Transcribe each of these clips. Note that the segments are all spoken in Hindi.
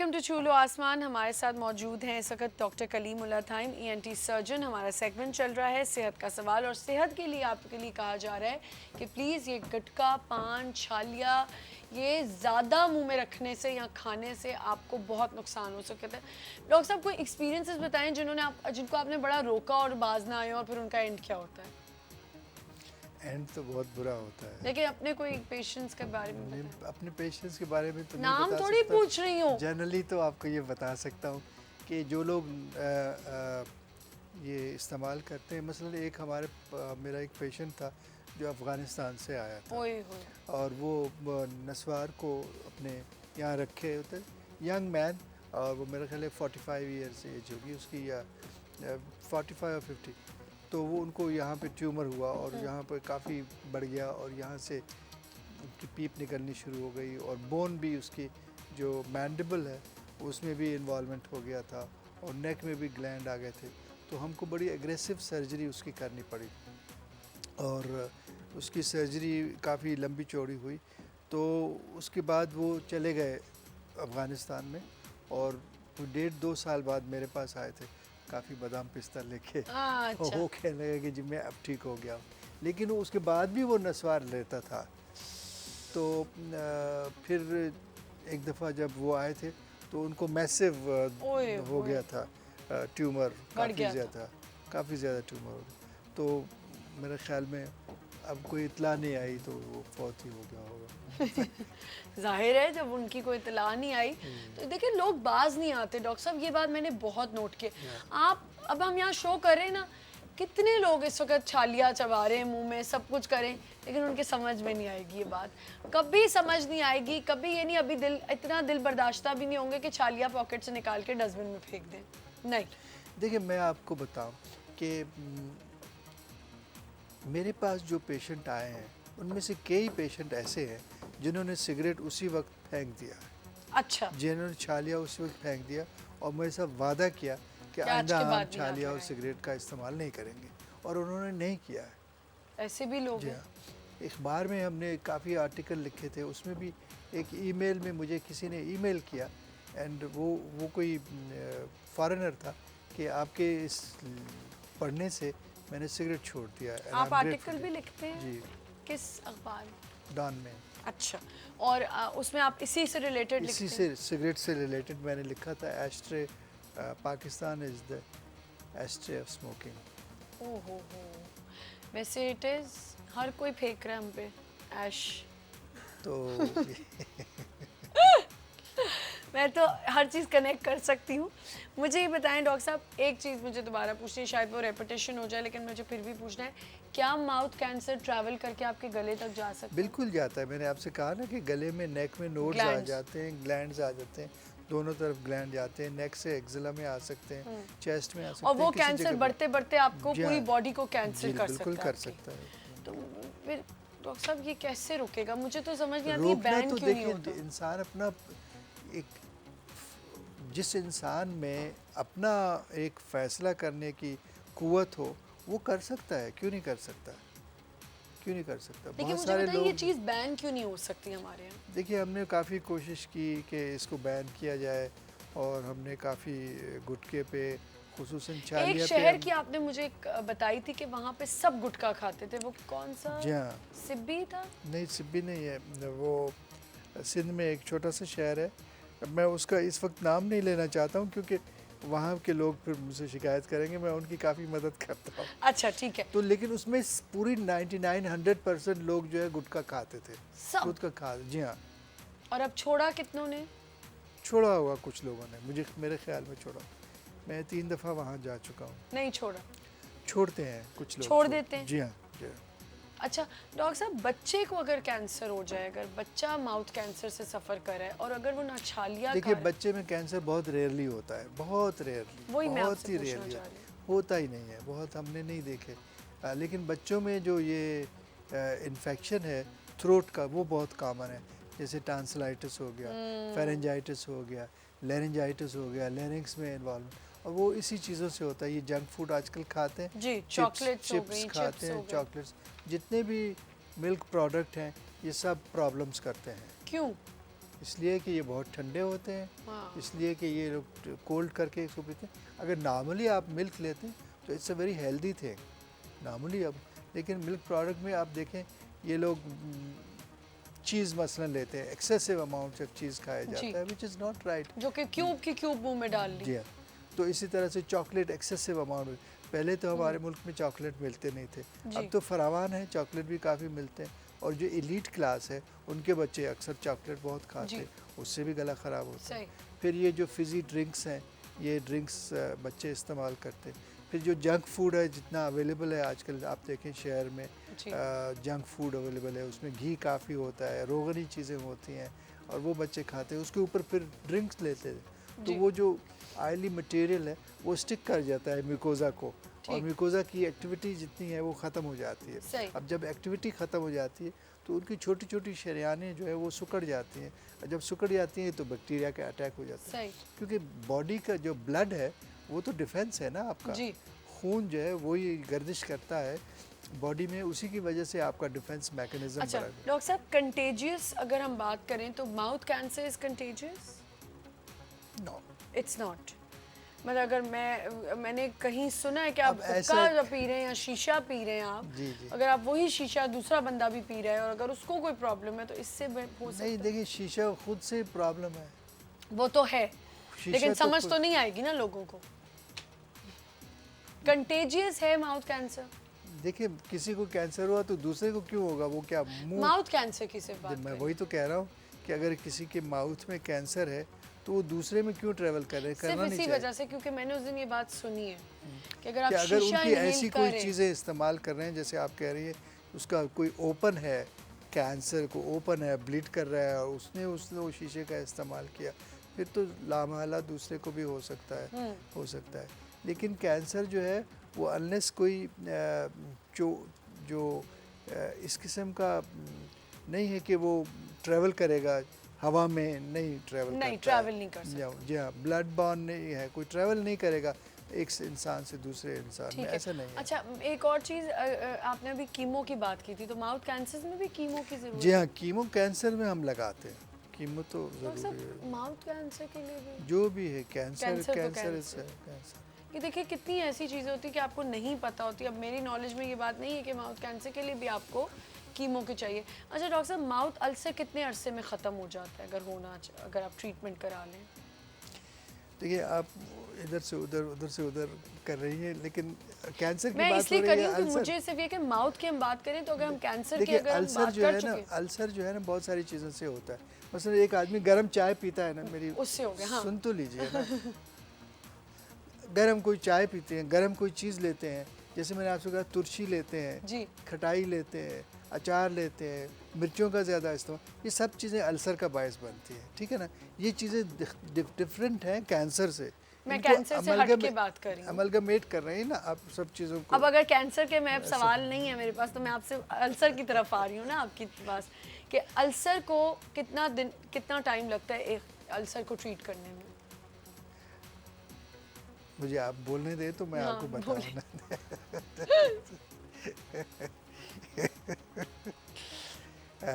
वेलकम टू चूलो आसमान। हमारे साथ मौजूद हैं इस वक्त doctor Kaleem Ullah थाइन, ENT surgeon. हमारा सेगमेंट चल रहा है सेहत का सवाल, और सेहत के लिए आपके लिए कहा जा रहा है कि प्लीज़ ये गुटखा, पान, छालिया ये ज़्यादा मुंह में रखने से या खाने से आपको बहुत नुकसान हो सकता है। डॉक्टर साहब, कोई एक्सपीरियंसेस बताएं जिनको आपने बड़ा रोका और बाज ना आए और फिर उनका एंड क्या होता है? एंड तो बहुत बुरा होता है। लेकिन अपने कोई पेशेंट्स के बारे में बताएं। अपने पेशेंट्स के बारे में तो नहीं नाम बता थोड़ी सकता। पूछ रही हूँ। जनरली तो आपको ये बता सकता हूँ कि जो लोग ये इस्तेमाल करते हैं, मसलन मेरा एक पेशेंट था जो अफ़गानिस्तान से आया था, ओए होए। और वो नस्वार को अपने यहाँ रखे होते, यंग मैन, और वो मेरा ख्याल है 45 ईयर्स एज होगी उसकी, या 45 और 50। तो वो उनको यहाँ पे ट्यूमर हुआ और यहाँ पे काफ़ी बढ़ गया, और यहाँ से उनकी पीप निकलनी शुरू हो गई, और बोन भी उसकी जो मैंडिबल है उसमें भी इन्वॉल्वमेंट हो गया था, और नेक में भी ग्लैंड आ गए थे। तो हमको बड़ी एग्रेसिव सर्जरी उसकी करनी पड़ी, और उसकी सर्जरी काफ़ी लंबी चौड़ी हुई। तो उसके बाद वो चले गए अफ़गानिस्तान में, और 1.5-2 साल बाद मेरे पास आए थे काफ़ी बादाम पिस्ता लेके। अच्छा। वो कहने लगे कि जी मैं अब ठीक हो गया हूँ, लेकिन उसके बाद भी वो नस्वार लेता था। तो फिर एक दफ़ा जब वो आए थे तो उनको मैसिव हो गया था ट्यूमर, काफ़ी ज़्यादा ट्यूमर हो गया। तो मेरे ख्याल में अब कोई इत्ला नहीं आई तो वो फौत ही हो गया होगा। जाहिर है जब उनकी कोई इत्तला नहीं आई तो देखिए लोग बाज नहीं आते। डॉक्टर साहब, ये बात मैंने बहुत नोट की। आप अब हम यहाँ शो कर रहे हैं ना, कितने लोग इस वक्त छालिया चबा रहे हैं मुंह में, सब कुछ करें, लेकिन उनके समझ में नहीं आएगी ये बात, कभी समझ नहीं आएगी। कभी ये नहीं, अभी इतना दिल बर्दाश्ता भी नहीं होंगे कि छालिया पॉकेट से निकाल के डस्टबिन में फेंक दें। नहीं, देखिए मैं आपको बताऊं कि मेरे पास जो पेशेंट आए हैं उनमें से कई पेशेंट ऐसे हैं जिन्होंने सिगरेट उसी वक्त फेंक दिया। अच्छा। जिन्होंने छालिया उसी वक्त फेंक दिया और मेरे साथ वादा किया कि आइंदा हम छालिया और सिगरेट का इस्तेमाल नहीं करेंगे, और उन्होंने नहीं किया है। ऐसे भी लोग हैं। अखबार में हमने काफ़ी आर्टिकल लिखे थे, उसमें भी एक ईमेल में मुझे किसी ने ईमेल किया, एंड वो कोई फॉरेनर था कि आपके इस पढ़ने से मैंने सिगरेट छोड़ दिया। आप आर्टिकल भी लिखते हैं? जी। किस अखबार? डॉन में। अच्छा, और उसमें आप इसी से रिलेटेड लिखते हैं? इसी से, सिगरेट से रिलेटेड मैंने लिखा था। Ashtray, Pakistan is the ashtray of smoking. ओहो हो, वैसे इट इज़, हर कोई फेंक रहा है हम पे ऐश। तो मैं तो हर चीज़ कनेक्ट कर सकती हूँ। मुझे ये बताएं डॉक्टर साहब, एक चीज़ मुझे दोबारा पूछनी है, शायद वो रेपिटेशन हो जाए, लेकिन मुझे फिर भी पूछना है, क्या माउथ कैंसर ट्रैवल करके आपके गले तक जा सकता है? बिल्कुल जाता है। मैंने आपसे कहा ना कि गले में, नेक में नोड्स आ जाते हैं, ग्लैंड्स आ जाते हैं, दोनों तरफ ग्लैंड जाते हैं, नेक से एक्जिला में आ सकते हैं, चेस्ट में आ सकते हैं, और वो कैंसर बढ़ते बढ़ते आपको पूरी बॉडी को कैंसर कर सकता है। बिल्कुल कर सकता है। तो फिर डॉक्टर साहब ये कैसे रुकेगा? मुझे तो समझ नहीं आती, बैन क्यों नहीं होता? इंसान अपना जिस इंसान में अपना एक फैसला करने की कुव्वत हो वो कर सकता है, क्यों नहीं कर सकता? क्यों नहीं कर सकता? लेकिन मुझे बताइए, ये चीज़ बैन क्यों नहीं हो सकती हमारे यहाँ? देखिए हमने काफ़ी कोशिश की कि इसको बैन किया जाए, और हमने काफ़ी गुटखे पे, खुसूसन छालिया पे। एक शहर की आपने मुझे बताई थी कि वहाँ पे सब गुटखा खाते थे, वो कौन सा? जी हाँ, सिब्बी था? नहीं सिब्बी नहीं है, वो सिंध में एक छोटा सा शहर है। मैं उसका इस वक्त नाम नहीं लेना चाहता हूँ क्योंकि वहाँ के लोग फिर मुझसे शिकायत करेंगे। मैं उनकी काफ़ी मदद करता हूँ। अच्छा ठीक है। तो लेकिन उसमें पूरी 99-100% लोग जो है गुटखा खाते थे, गुटखा खा। जी हाँ। और अब छोड़ा कितनों ने? छोड़ा होगा कुछ लोगों ने, मेरे ख्याल में छोड़ा। मैं 3 दफ़ा वहाँ जा चुका हूँ। नहीं छोड़ा? छोड़ते हैं कुछ लोग, छोड़ देते हैं। जी हाँ, जी हाँ। अच्छा डॉक्टर साहब, बच्चे को अगर कैंसर हो जाए, अगर बच्चा माउथ कैंसर से सफ़र करे और अगर वो ना छालिया, देखिए बच्चे में कैंसर बहुत रेयरली होता है, बहुत रेयरली, बहुत ही रेयरली होता ही नहीं है, बहुत हमने नहीं देखे। लेकिन बच्चों में जो ये इन्फेक्शन है थ्रोट का वो बहुत कॉमन है, जैसे टांसलाइटिस हो गया, फेरेंजाइटिस हो गया, लेरिंजाइटिस हो गया, लेरिंग्स में इन्वॉल्व, और वो इसी चीज़ों से होता है। ये जंक फूड आजकल खाते हैं जी, चॉकलेट्स खाते हैं, चॉकलेट्स, जितने भी मिल्क प्रोडक्ट हैं ये सब प्रॉब्लम्स करते हैं। क्यों? इसलिए कि ये बहुत ठंडे होते हैं, हाँ। इसलिए कि ये लोग कोल्ड करके इसको पीते हैं। अगर नॉर्मली आप मिल्क लेते हैं तो it's a very healthy thing normally. अब लेकिन मिल्क प्रोडक्ट में आप देखें ये लोग चीज़ मसलन लेते हैं, एक्सेसिव अमाउंट ऑफ चीज़ खाया जाता है विच इज़ नॉट राइट। जो कि क्यूब की क्यूब मुंह में डाल ली। जी हाँ। तो इसी तरह से चॉकलेट एक्सेसिव अमाउंट, पहले तो हमारे मुल्क में चॉकलेट मिलते नहीं थे, अब तो फरावान है, चॉकलेट भी काफ़ी मिलते हैं। और जो एलीट क्लास है उनके बच्चे अक्सर चॉकलेट बहुत खाते हैं, उससे भी गला ख़राब होता है। फिर ये जो फिज़ी ड्रिंक्स हैं, ये ड्रिंक्स बच्चे इस्तेमाल करते हैं। फिर जो जंक फूड है जितना अवेलेबल है आजकल, आप देखें शहर में जंक फूड अवेलेबल है, उसमें घी काफ़ी होता है, रोगनी चीज़ें होती हैं और वो बच्चे खाते हैं। उसके ऊपर फिर ड्रिंक्स लेते हैं तो वो जो ऑयली मटेरियल है वो स्टिक कर जाता है म्यूकोज़ा को, और म्यूकोज़ा की एक्टिविटी जितनी है वो ख़त्म हो जाती है। अब जब एक्टिविटी ख़त्म हो जाती है तो उनकी छोटी छोटी शरियानें जो है वो सिकुड़ जाती हैं, और जब सिकुड़ जाती हैं तो बैक्टीरिया का अटैक हो जाता है। क्योंकि बॉडी का जो ब्लड है वो तो डिफेंस है ना आपका, खून जो है वो ये गर्दिश करता है बॉडी में, उसी की वजह से आपका डिफेंस मैकेनिज्म अच्छा डॉक्टर साहब, कंटेजियस अगर हम बात करें तो mouth cancer is contagious? No, it's not. मतलब अगर मैंने कहीं सुना है कि आप हुक्का पी रहे हैं या शीशा पी रहे हैं आप, जी। अगर आप वही शीशा दूसरा बंदा भी पी रहा है और अगर उसको कोई प्रॉब्लम है तो इससे हो सकता है? नहीं, देखिए शीशा खुद से प्रॉब्लम है, वो तो है, लेकिन समझ तो नहीं आएगी ना लोगों को। कंटेजियस है माउथ कैंसर? देखिए किसी को कैंसर हुआ तो दूसरे को क्यों होगा, वो क्या मुंह माउथ कैंसर की सिर्फ बात मैं वही तो कह रहा हूँ कि अगर किसी के माउथ में कैंसर है तो वो दूसरे में क्यों ट्रेवल कर रहे हैं, करना नहीं चाहिए। वजह से, क्योंकि मैंने उस दिन ये बात सुनी है कि अगर आप अगर शीशा उनकी ऐसी कोई करें, चीज़ें इस्तेमाल कर रहे हैं जैसे आप कह रही है उसका कोई ओपन है, कैंसर को ओपन है, ब्लीड कर रहा है और उसने वो शीशे का इस्तेमाल किया, फिर तो लामहला दूसरे को भी हो सकता है। लेकिन कैंसर जो है वो अनलेस कोई जो इस किस्म का नहीं है कि वो ट्रैवल करेगा, हवा में नहीं ट्रैवल नहीं कर सकता। जी हाँ, ब्लड बॉर्न नहीं है, कोई ट्रैवल नहीं करेगा एक इंसान से दूसरे इंसान में, ऐसा नहीं है। अच्छा एक और चीज़, आपने अभी कीमो की बात की थी, तो माउथ कैंसर में भी कीमो की जरूरत? जी हाँ, कीमो कैंसर में हम लगाते हैं, कीमो तो जरूरी है। माउथ कैंसर के लिए भी जो भी है कैंसर ये देखिए कितनी ऐसी चीज़ें होती है कि आपको नहीं पता होती। अब मेरी नॉलेज में ये बात नहीं है कि माउथ कैंसर के लिए भी आपको कीमो की चाहिए। अच्छा डॉक्टर साहब, माउथ अल्सर कितने अरसे में ख़त्म हो जाता है अगर आप ट्रीटमेंट करा लें? देखिए आप इधर से उधर कर रही हैं, लेकिन कैंसर की मैं बात इसलिए हो कर रही रही हूँ है। कि मुझे सिर्फ ये कि माउथ की हम बात करें तो अगर हम कैंसर की अगर अल्सर बात जो कर है ना, चुके, अल्सर जो है ना बहुत सारी चीज़ों से होता है। मसलन एक आदमी गर्म चाय पीता है ना, मेरी उससे हो गया। हाँ। सुन तो लीजिए ना, गरम कोई चाय पीते हैं, गरम कोई चीज़ लेते हैं, जैसे मैंने आपसे कहा तुलसी लेते हैं, खटाई लेते हैं, अचार लेते हैं, मिर्चों का ज़्यादा इस्तेमाल, ये सब चीज़ें अल्सर का बायस बनती हैं, ठीक है ना। ये चीज़ें डिफरेंट हैं कैंसर से। मैं कैंसर से हट के बात कर रही हूँ, अमलगमेट कर रहे हैं ना आप सब चीज़ों को। अब अगर कैंसर के मैं सवाल नहीं है मेरे पास तो मैं आपसे अल्सर की तरफ आ रही हूँ ना आपके पास, कि अल्सर को कितना टाइम लगता है एक अल्सर को ट्रीट करने में? मुझे आप बोलने दे तो मैं आपको बताऊँ ना।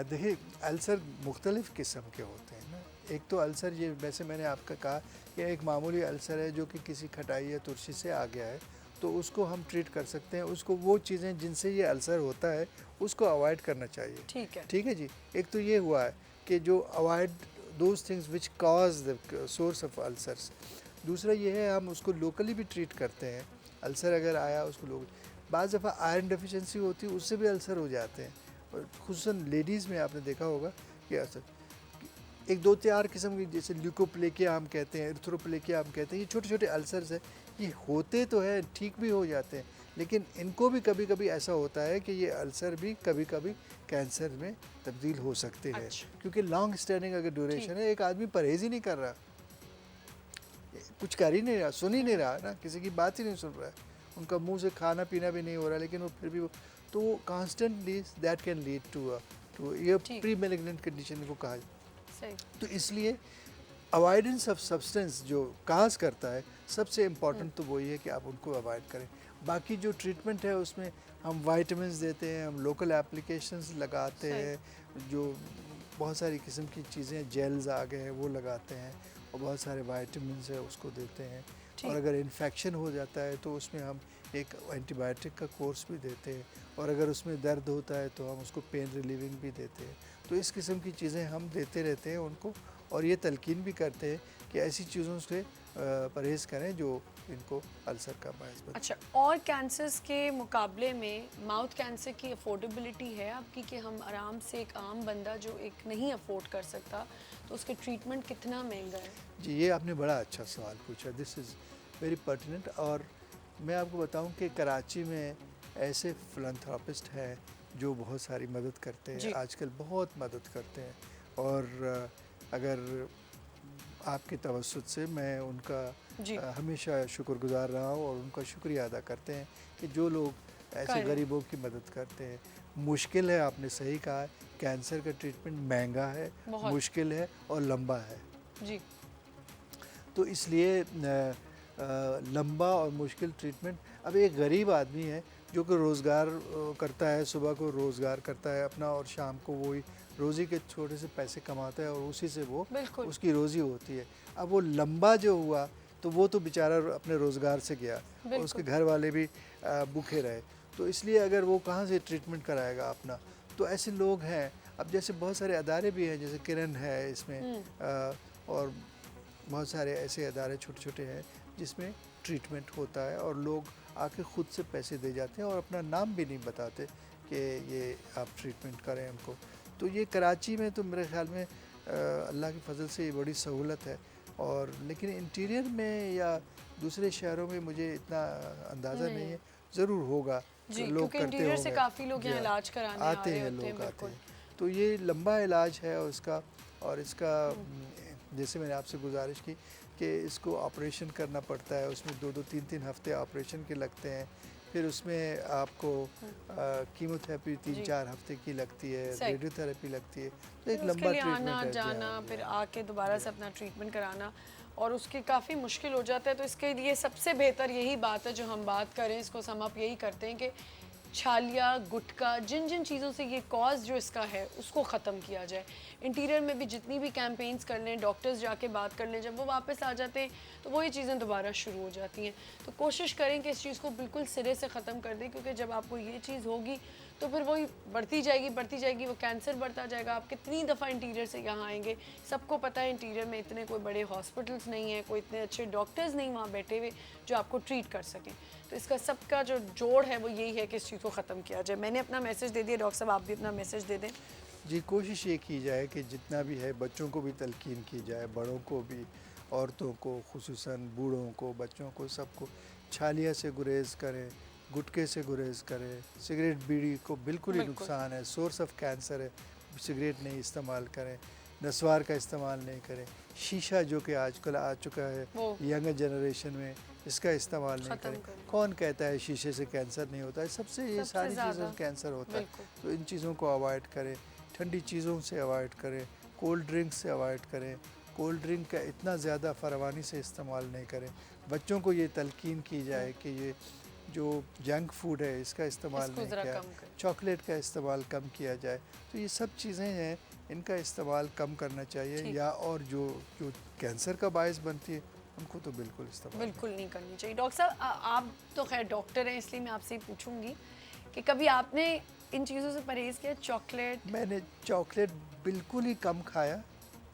देखिए अल्सर मुख्तलिफ़ किस्म के होते हैं ना। एक तो अल्सर ये वैसे मैंने आपका कहा कि एक मामूली अल्सर है जो कि किसी खटाई या तुलसी से आ गया है, तो उसको हम ट्रीट कर सकते हैं। उसको वो चीज़ें जिनसे ये अल्सर होता है उसको अवॉइड करना चाहिए। ठीक है जी। एक तो ये हुआ है कि जो avoid those things which cause the source of ulcers. दूसरा ये है हम उसको लोकली भी ट्रीट करते हैं। अल्सर अगर आया उसको लोग, बाज़ दफ़ा आयरन डेफिशिएंसी होती है उससे भी अल्सर हो जाते हैं, और खुसूसन लेडीज़ में आपने देखा होगा कि अल्सर एक दो चार किस्म की, जैसे ल्यूकोप्लेकिया हम कहते हैं, एरिथ्रोप्लेकिया हम कहते हैं, ये छोटे छोटे अल्सर्स हैं। ये होते तो हैं, ठीक भी हो जाते हैं, लेकिन इनको भी कभी कभी ऐसा होता है कि ये अल्सर भी कभी कभी कैंसर में तब्दील हो सकते हैं। क्योंकि लॉन्ग स्टैंडिंग अगर ड्यूरेशन है, एक आदमी परहेज़ ही नहीं कर रहा, कुछ कर ही नहीं रहा, सुन ही नहीं रहा ना, किसी की बात ही नहीं सुन रहा है, उनका मुंह से खाना पीना भी नहीं हो रहा, लेकिन वो फिर भी तो constantly that can lead to ये प्री मैलिग्नेंट कंडीशन को कहा जाए। तो इसलिए अवॉइडेंस ऑफ सब्सटेंस जो काज करता है, सबसे इम्पॉर्टेंट तो वही है कि आप उनको अवॉइड करें। बाकी जो ट्रीटमेंट है उसमें हम वाइटामिन देते हैं, हम लोकल एप्लीकेशंस लगाते हैं, जो बहुत सारी किस्म की चीज़ें जेल्स आ गए हैं वो लगाते हैं, और बहुत सारे वाइटामिन है उसको देते हैं। और अगर इन्फेक्शन हो जाता है तो उसमें हम एक एंटीबायोटिक का कोर्स भी देते हैं, और अगर उसमें दर्द होता है तो हम उसको पेन रिलीविंग भी देते हैं। तो इस किस्म की चीज़ें हम देते रहते हैं उनको, और ये तलकीन भी करते हैं कि ऐसी चीज़ों से परहेज़ करें जो इनको अल्सर का बायस बनता है। अच्छा, और कैंसर्स के मुकाबले में माउथ कैंसर की अफोर्डेबिलिटी है आपकी कि हम आराम से एक आम बंदा जो एक नहीं अफोर्ड कर सकता तो उसके ट्रीटमेंट कितना महंगा है? जी, ये आपने बड़ा अच्छा सवाल पूछा, दिस इज़ वेरी पर्टिनेंट। और मैं आपको बताऊं कि कराची में ऐसे फिलैंथ्रोपिस्ट हैं जो बहुत सारी मदद करते हैं, आजकल बहुत मदद करते हैं। और अगर आपके तवज्जुद से मैं उनका हमेशा शुक्रगुजार रहा हूँ, और उनका शुक्रिया अदा करते हैं कि जो लोग ऐसे गरीबों की मदद करते हैं। मुश्किल है, आपने सही कहा है, कैंसर का ट्रीटमेंट महंगा है, मुश्किल है और लंबा है जी। तो इसलिए लंबा और मुश्किल ट्रीटमेंट। अब एक गरीब आदमी है जो कि रोज़गार करता है, सुबह को रोज़गार करता है अपना, और शाम को वही रोज़ी के छोटे से पैसे कमाता है, और उसी से वो उसकी रोज़ी होती है। अब वो लंबा जो हुआ तो वो तो बेचारा अपने रोज़गार से गया, और उसके घर वाले भी भूखे रहे। तो इसलिए अगर वो कहाँ से ट्रीटमेंट कराएगा अपना, तो ऐसे लोग हैं। अब जैसे बहुत सारे अदारे भी हैं, जैसे किरण है इसमें, और बहुत सारे ऐसे अदारे छोटे छोटे हैं जिसमें ट्रीटमेंट होता है, और लोग आके ख़ुद से पैसे दे जाते हैं और अपना नाम भी नहीं बताते कि ये आप ट्रीटमेंट करें उनको। तो ये कराची में तो मेरे ख़्याल में अल्लाह की फ़ज़ल से ये बड़ी सहूलत है। और लेकिन इंटीरियर में या दूसरे शहरों में मुझे इतना अंदाज़ा नहीं है, ज़रूर होगा जी, तो लोग करते इंटीरियर से होंगे, काफ़ी लोग यहाँ इलाज कराने आते हैं, लोग आते हैं। तो ये लंबा इलाज है उसका, और इसका जैसे मैंने आपसे गुजारिश की कि इसको ऑपरेशन करना पड़ता है, उसमें 2-2 3-3 हफ्ते ऑपरेशन के लगते हैं। फिर उसमें आपको कीमोथेरेपी 3-4 हफ्ते की लगती है, रेडियोथेरेपी लगती है। तो एक लंबा ट्रीटमेंट है, जाना, फिर आके दोबारा से अपना ट्रीटमेंट कराना, और उसके काफ़ी मुश्किल हो जाता है। तो इसके लिए सबसे बेहतर यही बात है जो हम बात करें, इसको सम अप यही करते हैं कि छालिया, गुटखा, जिन जिन चीज़ों से ये कॉज जो इसका है उसको ख़त्म किया जाए। इंटीरियर में भी जितनी भी कैंपेन्स कर लें, डॉक्टर्स जाके बात कर लें, जब वो वापस आ जाते हैं तो वही चीज़ें दोबारा शुरू हो जाती हैं। तो कोशिश करें कि इस चीज़ को बिल्कुल सिरे से ख़त्म कर दें, क्योंकि जब आपको ये चीज़ होगी तो फिर वही बढ़ती जाएगी, वो कैंसर बढ़ता जाएगा। आप कितनी दफ़ा इंटीरियर से यहाँ आएंगे, सबको पता है इंटीरियर में इतने कोई बड़े हॉस्पिटल्स नहीं हैं, कोई इतने अच्छे डॉक्टर्स नहीं वहाँ बैठे हुए जो आपको ट्रीट कर सकें। तो इसका सबका जो जोड़ है वो यही है कि इस चीज़ को ख़त्म किया जाए। मैंने अपना मैसेज दे दिया, डॉक्टर साहब आप भी अपना मैसेज दे दें। जी, कोशिश ये की जाए कि जितना भी है बच्चों को भी तलकीन की जाए, बड़ों को भी, औरतों को, खुसूसन बूढ़ों को, बच्चों को, सबको छालिया से गुरेज करें, गुटखे से गुरेज करें। सिगरेट बीड़ी को बिल्कुल ही नुकसान है, सोर्स ऑफ कैंसर है, सिगरेट नहीं इस्तेमाल करें, नस्वार का इस्तेमाल नहीं करें। शीशा जो कि आजकल आ चुका है यंगर जनरेशन में, इसका इस्तेमाल नहीं करें। कौन कहता है शीशे से कैंसर नहीं होता है? सबसे ये सारी चीज़ों से कैंसर होता है। तो इन चीज़ों को अवॉइड करें, ठंडी चीज़ों से अवॉइड करें, कोल्ड ड्रिंक से अवॉइड करें। कोल्ड ड्रिंक का इतना ज़्यादा फरवानी से इस्तेमाल नहीं करें। बच्चों को ये तलकीन की जाए कि ये जो जंक फूड है इसका इस्तेमाल नहीं किया, चॉकलेट का इस्तेमाल कम किया जाए। तो ये सब चीज़ें हैं, इनका इस्तेमाल कम करना चाहिए, या और जो कैंसर का बायस बनती है उनको तो बिल्कुल इस्तेमाल नहीं करनी चाहिए। डॉक्टर साहब आप तो खैर डॉक्टर हैं, इसलिए मैं आपसे ही पूछूंगी कि कभी आपने इन चीज़ों से परहेज़ किया? चॉकलेट? मैंने चॉकलेट बिल्कुल ही कम खाया।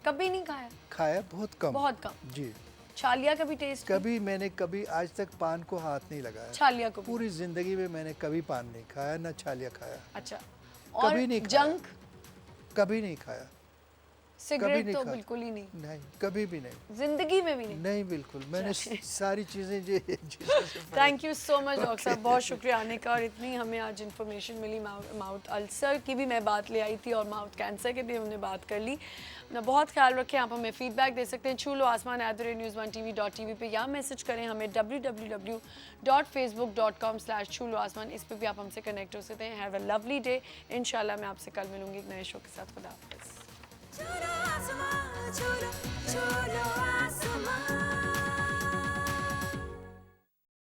कभी नहीं खाया? खाया बहुत कम। बहुत कम? जी। छालिया कभी टेस्ट? कभी मैंने कभी आज तक पान को हाथ नहीं लगाया। छालिया को? पूरी ज़िंदगी में मैंने कभी पान नहीं खाया, ना छालिया खाया। अच्छा। कभी नहीं खाया। जंक? कभी नहीं खाया। सिगरेट तो बिल्कुल ही नहीं? नहीं, कभी भी नहीं, जिंदगी में भी नहीं? नहीं, बिल्कुल। मैंने सारी चीज़ें जो thank you so much doctor साहब, बहुत शुक्रिया आने का। और इतनी हमें आज इन्फॉर्मेशन मिली, माउथ अल्सर की भी मैं बात ले आई थी और माउथ कैंसर की भी हमने बात कर ली। अपना बहुत ख्याल रखें। आप हमें फीडबैक दे सकते हैं छू लो आसमान @news1tv.tv पे, या मैसेज करें हमें www.facebook.com/छू लो आसमान। इस पर भी आप हमसे कनेक्ट हो सकते हैं। Have a lovely day. इंशाल्लाह मैं आपसे कल मिलूंगी एक नए शो के साथ। खुदा हाफिज़।